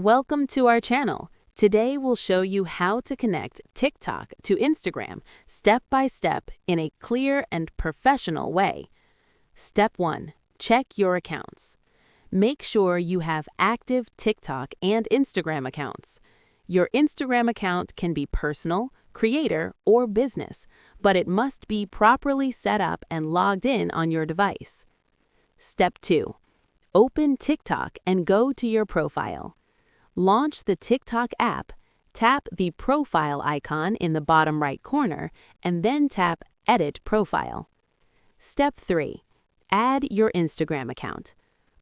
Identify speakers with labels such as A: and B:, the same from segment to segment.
A: Welcome to our channel. Today we'll show you how to connect TikTok to Instagram step by step in a clear and professional way. Step 1. Check your accounts. Make sure you have active TikTok and Instagram accounts. Your Instagram account can be personal, creator, or business, but it must be properly set up and logged in on your device. Step 2. Open TikTok and go to your profile. Launch the TikTok app, tap the profile icon in the bottom right corner, and then tap Edit Profile. Step 3. Add your Instagram account.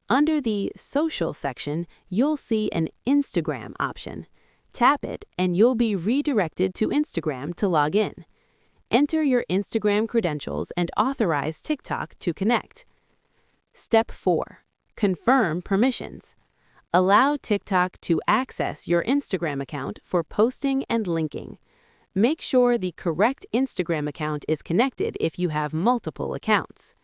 A: Under the Social section, you'll see an Instagram option. Tap it and you'll be redirected to Instagram to log in. Enter your Instagram credentials and authorize TikTok to connect. Step 4. Confirm permissions. Allow TikTok to access your Instagram account for posting and linking. Make sure the correct Instagram account is connected if you have multiple accounts.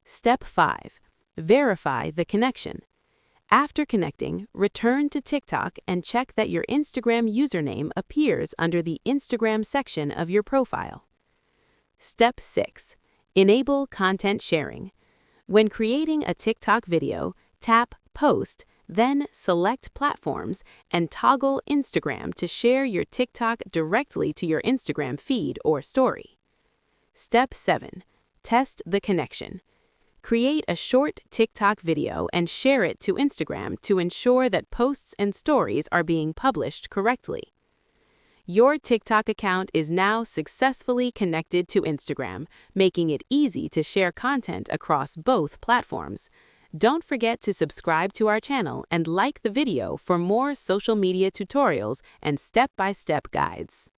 A: Step 5. Verify the connection. After connecting, return to TikTok and check that your Instagram username appears under the Instagram section of your profile. Step 6. Enable content sharing. When creating a TikTok video, tap Post, then select Platforms and toggle Instagram to share your TikTok directly to your Instagram feed or story. Step 7. Test the connection. Create a short TikTok video and share it to Instagram to ensure that posts and stories are being published correctly. Your TikTok account is now successfully connected to Instagram, making it easy to share content across both platforms. Don't forget to subscribe to our channel and like the video for more social media tutorials and step-by-step guides.